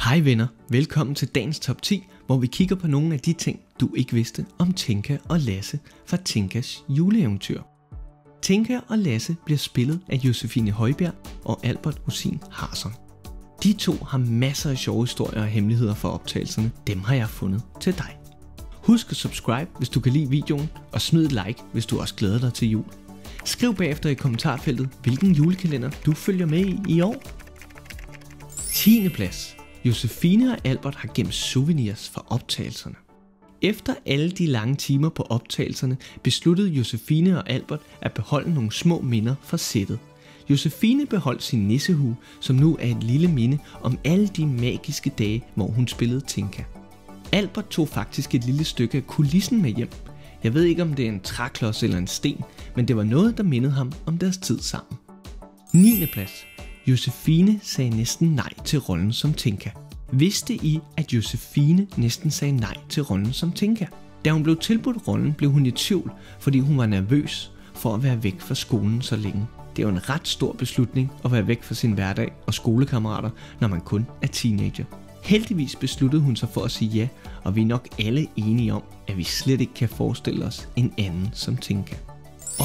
Hej venner, velkommen til dagens top 10, hvor vi kigger på nogle af de ting, du ikke vidste om Tinka og Lasse fra Tinkas juleeventyr. Tinka og Lasse bliver spillet af Josefine Højbjerg og Albert Rosin Harsson. De to har masser af sjove historier og hemmeligheder for optagelserne. Dem har jeg fundet til dig. Husk at subscribe, hvis du kan lide videoen, og smid et like, hvis du også glæder dig til jul. Skriv bagefter i kommentarfeltet, hvilken julekalender du følger med i år. 10. plads. Josefine og Albert har gemt souvenirs fra optagelserne. Efter alle de lange timer på optagelserne, besluttede Josefine og Albert at beholde nogle små minder fra sættet. Josefine beholdt sin nissehue, som nu er et lille minde om alle de magiske dage, hvor hun spillede Tinka. Albert tog faktisk et lille stykke af kulissen med hjem. Jeg ved ikke, om det er en træklods eller en sten, men det var noget, der mindede ham om deres tid sammen. 9. plads. Josefine sagde næsten nej til rollen som Tinka. Vidste I, at Josefine næsten sagde nej til rollen som Tinka? Da hun blev tilbudt rollen, blev hun i tvivl, fordi hun var nervøs for at være væk fra skolen så længe. Det er jo en ret stor beslutning at være væk fra sin hverdag og skolekammerater, når man kun er teenager. Heldigvis besluttede hun sig for at sige ja, og vi er nok alle enige om, at vi slet ikke kan forestille os en anden som Tinka.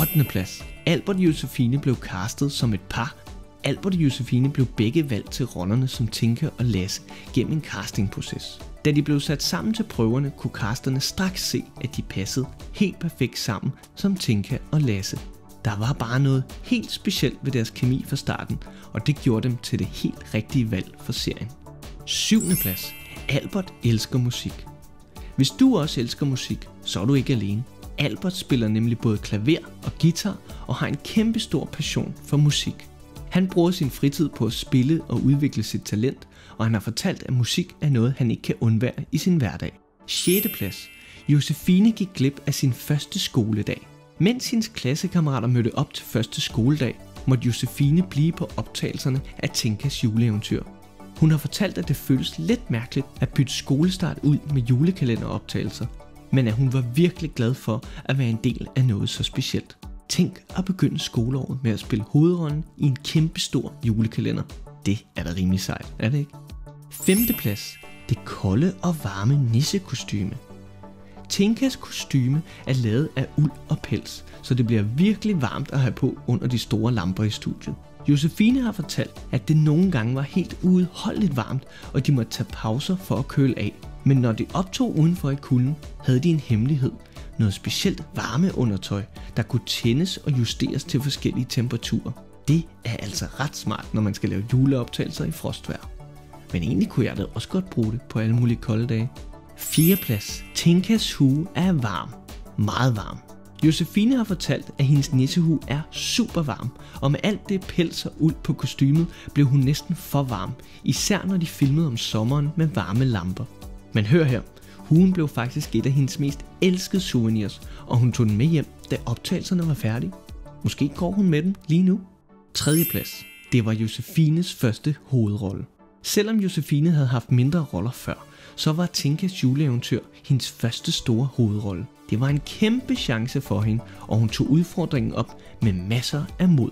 8. plads. Albert og Josefine blev castet som et par. Albert og Josefine blev begge valgt til rollerne som Tinka og Lasse gennem en castingproces. Da de blev sat sammen til prøverne, kunne casterne straks se, at de passede helt perfekt sammen som Tinka og Lasse. Der var bare noget helt specielt ved deres kemi fra starten, og det gjorde dem til det helt rigtige valg for serien. 7. plads. Albert elsker musik. Hvis du også elsker musik, så er du ikke alene. Albert spiller nemlig både klaver og guitar og har en kæmpestor passion for musik. Han bruger sin fritid på at spille og udvikle sit talent, og han har fortalt, at musik er noget, han ikke kan undvære i sin hverdag. 6. plads. Josefine gik glip af sin første skoledag. Mens hendes klassekammerater mødte op til første skoledag, måtte Josefine blive på optagelserne af Tinkas juleeventyr. Hun har fortalt, at det føles lidt mærkeligt at bytte skolestart ud med julekalenderoptagelser, men at hun var virkelig glad for at være en del af noget så specielt. Tænk at begynde skoleåret med at spille hovedrollen i en kæmpestor julekalender. Det er da rimelig sejt, er det ikke? 5. plads. Det kolde og varme nissekostyme. Tinkas kostyme er lavet af uld og pels, så det bliver virkelig varmt at have på under de store lamper i studiet. Josefine har fortalt, at det nogle gange var helt uudholdeligt varmt, og de måtte tage pauser for at køle af. Men når de optog udenfor i kulden, havde de en hemmelighed. Noget specielt varmeundertøj, der kunne tændes og justeres til forskellige temperaturer. Det er altså ret smart, når man skal lave juleoptagelser i frostvejr. Men egentlig kunne jeg da også godt bruge det på alle mulige kolde dage. 4. plads. Tinkas hue er varm. Meget varm. Josefine har fortalt, at hendes nissehue er super varm, og med alt det pels og uld på kostymet blev hun næsten for varm, især når de filmede om sommeren med varme lamper. Men hør her, huen blev faktisk et af hendes mest elskede souvenirs, og hun tog den med hjem, da optagelserne var færdige. Måske går hun med den lige nu. 3. plads. Det var Josefines første hovedrolle. Selvom Josefine havde haft mindre roller før, så var Tinkas juleeventyr hendes første store hovedrolle. Det var en kæmpe chance for hende, og hun tog udfordringen op med masser af mod.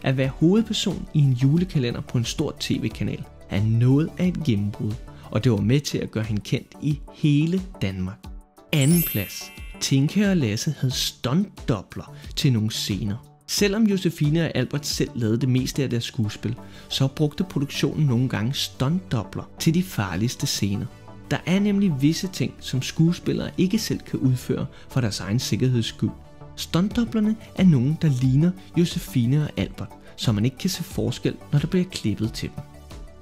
At være hovedperson i en julekalender på en stor tv-kanal er noget af et gennembrud, og det var med til at gøre hende kendt i hele Danmark. 2. plads. Tinka og Lasse havde stuntdobler til nogle scener. Selvom Josefine og Albert selv lavede det meste af deres skuespil, så brugte produktionen nogle gange stuntdobler til de farligste scener. Der er nemlig visse ting, som skuespillere ikke selv kan udføre for deres egen sikkerheds skyld. Stuntdoblerne er nogen, der ligner Josefine og Albert, så man ikke kan se forskel, når der bliver klippet til dem.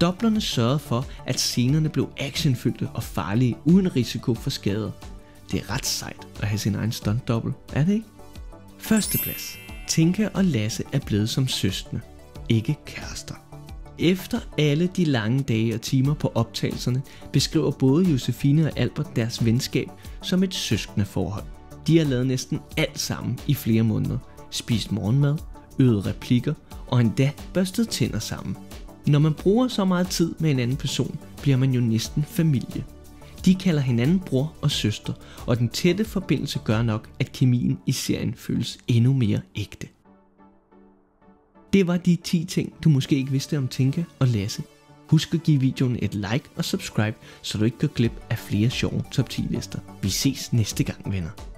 Doblerne sørgede for, at scenerne blev actionfyldte og farlige uden risiko for skader. Det er ret sejt at have sin egen stuntdobbel, er det ikke? 1. plads. Tinka og Lasse er blevet som søskende, ikke kærester. Efter alle de lange dage og timer på optagelserne, beskriver både Josefine og Albert deres venskab som et søskendeforhold. De har lavet næsten alt sammen i flere måneder, spist morgenmad, øvet replikker og endda børstet tænder sammen. Når man bruger så meget tid med en anden person, bliver man jo næsten familie. De kalder hinanden bror og søster, og den tætte forbindelse gør nok, at kemien i serien føles endnu mere ægte. Det var de 10 ting, du måske ikke vidste om Tinka og Lasse. Husk at give videoen et like og subscribe, så du ikke går glip af flere sjove top 10 lister. Vi ses næste gang, venner.